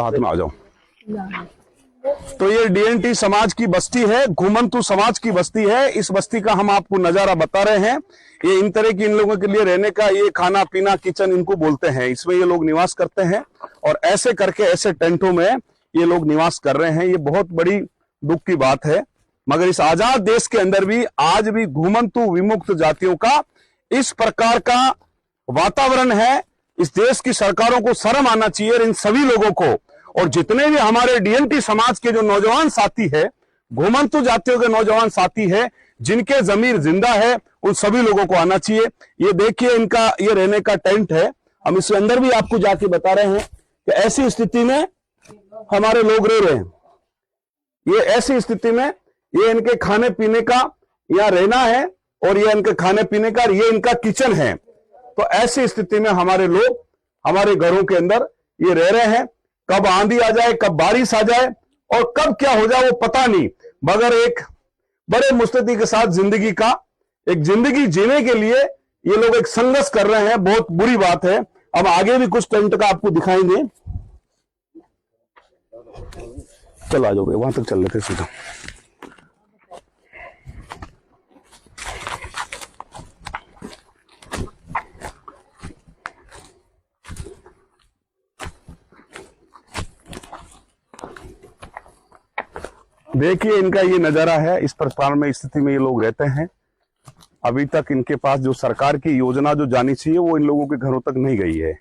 हाथ में आ जाओ। तो ये डीएनटी समाज की बस्ती है, घुमंतु समाज की बस्ती है। इस बस्ती का हम आपको नजारा बता रहे हैं। ये इन तरह की इन लोगों के लिए रहने का ये खाना पीना किचन इनको बोलते हैं, इसमें ये लोग निवास करते हैं और ऐसे करके ऐसे टेंटों में ये लोग निवास कर रहे हैं। ये बहुत बड़ी दुख की बात है। मगर इस आजाद देश के अंदर भी आज भी घुमंतु विमुक्त जातियों का इस प्रकार का वातावरण है। इस देश की सरकारों को शर्म आना चाहिए इन सभी लोगों को। और जितने भी हमारे डीएनटी समाज के जो नौजवान साथी है, घुमंतु जातियों के नौजवान साथी है, जिनके जमीर जिंदा है, उन सभी लोगों को आना चाहिए। ये देखिए इनका ये रहने का टेंट है। हम इसके अंदर भी आपको जाके बता रहे हैं कि ऐसी स्थिति में हमारे लोग रह रहे हैं। ये ऐसी स्थिति में ये इनके खाने पीने का यहाँ रहना है और ये इनके खाने पीने का ये इनका किचन है। तो ऐसी स्थिति में हमारे लोग हमारे घरों के अंदर ये रह रहे हैं। कब आंधी आ जाए, कब बारिश आ जाए और कब क्या हो जाए वो पता नहीं, मगर एक बड़े मुस्तैदी के साथ जिंदगी का एक जिंदगी जीने के लिए ये लोग एक संघर्ष कर रहे हैं। बहुत बुरी बात है। अब आगे भी कुछ टेंट का आपको दिखाएंगे। चल आ जाओ, वहां तक चल लेते सीधा। देखिए इनका ये नजारा है। इस प्रकार में स्थिति में ये लोग रहते हैं। अभी तक इनके पास जो सरकार की योजना जो जानी चाहिए वो इन लोगों के घरों तक नहीं गई है।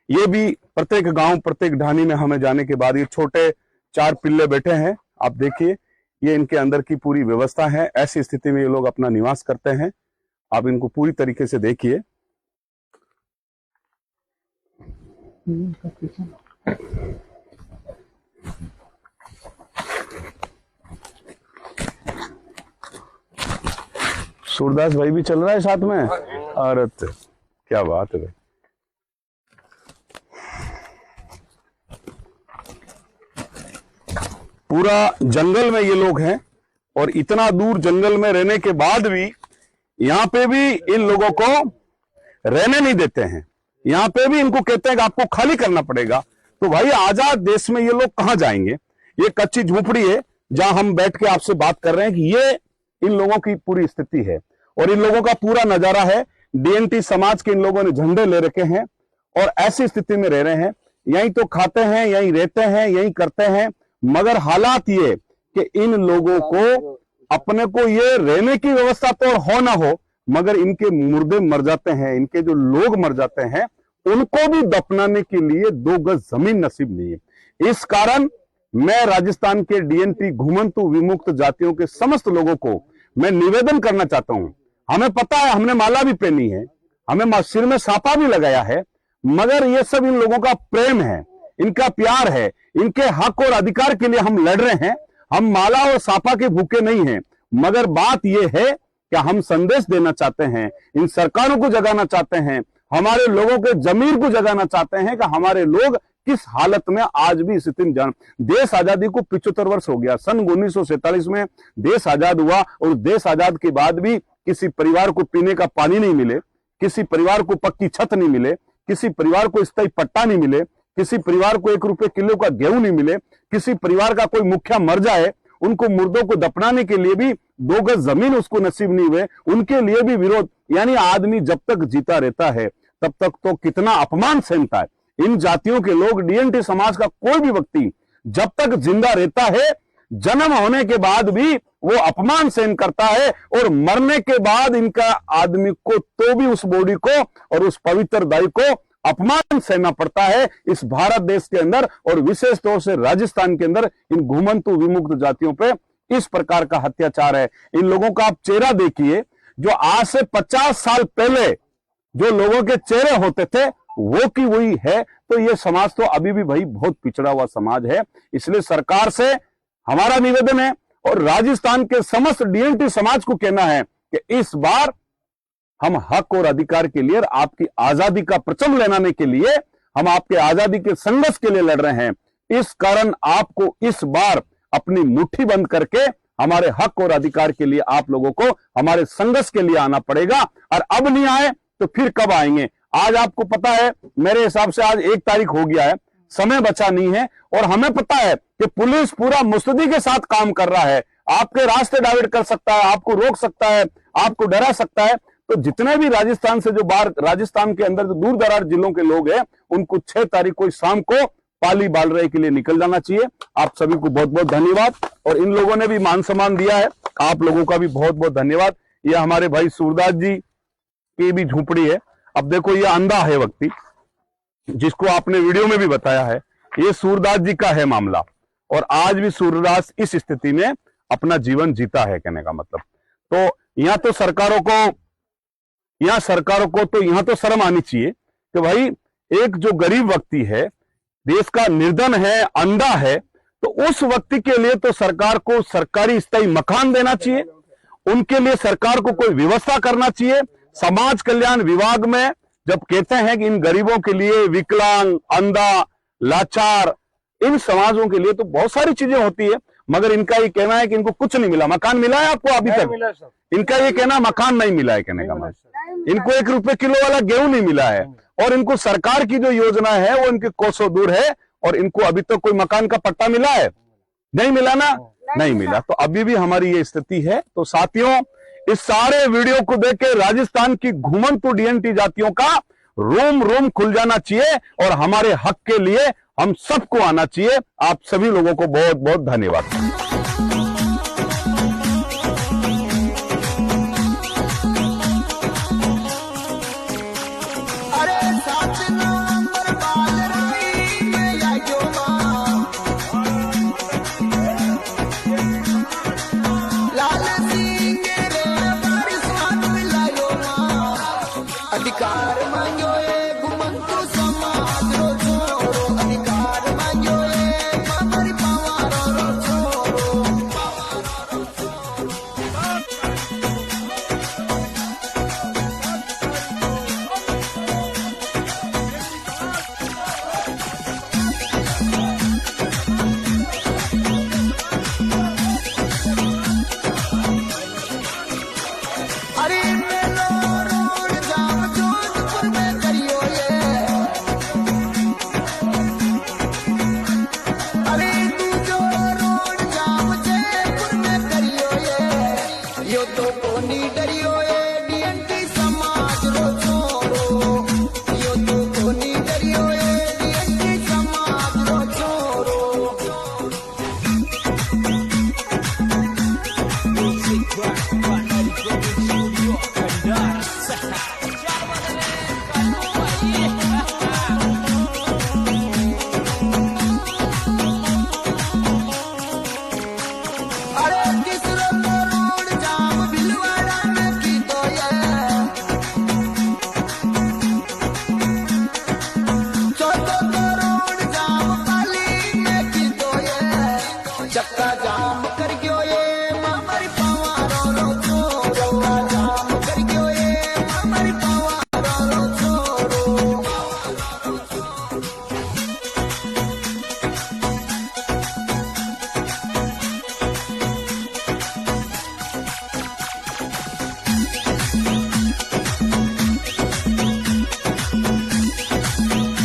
ये भी प्रत्येक गांव प्रत्येक ढानी में हमें जाने के बाद ये छोटे 4 पिल्ले बैठे हैं। आप देखिए ये इनके अंदर की पूरी व्यवस्था है। ऐसी स्थिति में ये लोग अपना निवास करते हैं। आप इनको पूरी तरीके से देखिए। सूरदास भाई भी चल रहा है साथ में। अरे क्या बात है भाई। पूरा जंगल में ये लोग हैं और इतना दूर जंगल में रहने के बाद भी यहाँ पे भी इन लोगों को रहने नहीं देते हैं। यहाँ पे भी इनको कहते हैं कि आपको खाली करना पड़ेगा। तो भाई आजाद देश में ये लोग कहाँ जाएंगे। ये कच्ची झोपड़ी है जहां हम बैठ के आपसे बात कर रहे हैं कि ये इन लोगों की पूरी स्थिति है और इन लोगों का पूरा नजारा है। डीएनटी समाज के इन लोगों ने झंडे ले रखे हैं और ऐसी स्थिति में रह रहे हैं। यहीं तो खाते हैं, यहीं रहते हैं, यहीं करते हैं। मगर हालात ये कि इन लोगों को अपने को ये रहने की व्यवस्था तो हो ना हो, मगर इनके मुर्दे मर जाते हैं, इनके जो लोग मर जाते हैं, उनको भी दफनाने के लिए 2 गज जमीन नसीब नहीं है। इस कारण मैं राजस्थान के डीएनटी घुमंतु विमुक्त जातियों के समस्त लोगों को मैं निवेदन करना चाहता हूं। हमें पता है, हमने माला भी पहनी है, हमें सिर में सापा भी लगाया है, मगर ये सब इन लोगों का प्रेम है, इनका प्यार है, इनके हक और अधिकार के लिए हम लड़ रहे हैं। हम माला और सापा के भूखे नहीं हैं, मगर बात यह है कि हम संदेश देना चाहते हैं, इन सरकारों को जगाना चाहते हैं, हमारे लोगों के जमीर को जगाना चाहते हैं कि हमारे लोग किस हालत में आज भी स्थिति में जान। देश आजादी को 75 वर्ष हो गया। सन 1947 में देश आजाद हुआ और देश आजाद के बाद भी किसी परिवार को पीने का पानी नहीं मिले, किसी परिवार को पक्की छत नहीं मिले, किसी परिवार को स्थायी पट्टा नहीं मिले, किसी परिवार को 1 रुपए किलो का गेहूं नहीं मिले, किसी परिवार का कोई मुखिया मर जाए, उनको मुर्दों को दफनाने के लिए भी 2 गज जमीन उसको नसीब नहीं हुए, उनके लिए भी विरोध। यानी आदमी जब तक जीता रहता है तब तक तो कितना अपमान सहता है। इन जातियों के लोग, डीएनटी समाज का कोई भी व्यक्ति जब तक जिंदा रहता है, जन्म होने के बाद भी वो अपमान सहन करता है और मरने के बाद इनका आदमी को तो भी उस बॉडी को और उस पवित्र दाई को अपमान सहना पड़ता है। इस भारत देश के अंदर और विशेष तौर से राजस्थान के अंदर इन घुमंतु विमुक्त जातियों पे इस प्रकार का अत्याचार है। इन लोगों का आप चेहरा देखिए, जो आज से 50 साल पहले जो लोगों के चेहरे होते थे वो की वही है। तो ये समाज तो अभी भी भाई बहुत पिछड़ा हुआ समाज है। इसलिए सरकार से हमारा निवेदन है और राजस्थान के समस्त डीएनटी समाज को कहना है कि इस बार हम हक और अधिकार के लिए, आपकी आजादी का परचम लेनाने के लिए, हम आपके आजादी के संघर्ष के लिए लड़ रहे हैं। इस कारण आपको इस बार अपनी मुट्ठी बंद करके हमारे हक और अधिकार के लिए आप लोगों को हमारे संघर्ष के लिए आना पड़ेगा। और अब नहीं आए तो फिर कब आएंगे। आज आपको पता है, मेरे हिसाब से आज 1 तारीख हो गया है, समय बचा नहीं है। और हमें पता है कि पुलिस पूरा मुस्तैदी के साथ काम कर रहा है, आपके रास्ते डाइवर्ट कर सकता है, आपको रोक सकता है, आपको डरा सकता है। तो जितने भी राजस्थान से जो बाहर, राजस्थान के अंदर जो दूर दराज जिलों के लोग हैं, उनको 6 तारीख को शाम को पाली बालराई के लिए निकल जाना चाहिए। आप सभी को बहुत बहुत धन्यवाद। और इन लोगों ने भी मान सम्मान दिया है, आप लोगों का भी बहुत बहुत धन्यवाद। ये हमारे भाई सूरदास जी की भी झोपड़ी है। अब देखो, ये अंधा है व्यक्ति, जिसको आपने वीडियो में भी बताया है, ये सूरदास जी का है मामला। और आज भी सूरदास इस स्थिति में अपना जीवन जीता है, कहने का मतलब। तो यहां तो सरकारों को तो यहां तो शर्म आनी चाहिए कि भाई एक जो गरीब व्यक्ति है, देश का निर्धन है, अंधा है, तो उस व्यक्ति के लिए तो सरकार को सरकारी स्थायी मकान देना चाहिए, उनके लिए सरकार को कोई व्यवस्था करना चाहिए। समाज कल्याण विभाग में जब कहते हैं कि इन गरीबों के लिए, विकलांग, अंधा, लाचार, इन समाजों के लिए तो बहुत सारी चीजें होती है, मगर इनका ये कहना है कि इनको कुछ नहीं मिला। मकान मिला है आपको अभी तक? इनका ये कहना मकान नहीं मिला है, कहने का मतलब। इनको 1 रुपए किलो वाला गेहूं नहीं मिला है, और इनको सरकार की जो योजना है वो इनके कोसों दूर है, और इनको अभी तक कोई मकान का पट्टा मिला है? नहीं मिला ना, नहीं मिला। तो अभी भी हमारी ये स्थिति है। तो साथियों, इस सारे वीडियो को देख के राजस्थान की घुमंतु डीएनटी जातियों का रोम खुल जाना चाहिए, और हमारे हक के लिए हम सबको आना चाहिए। आप सभी लोगों को बहुत बहुत धन्यवाद।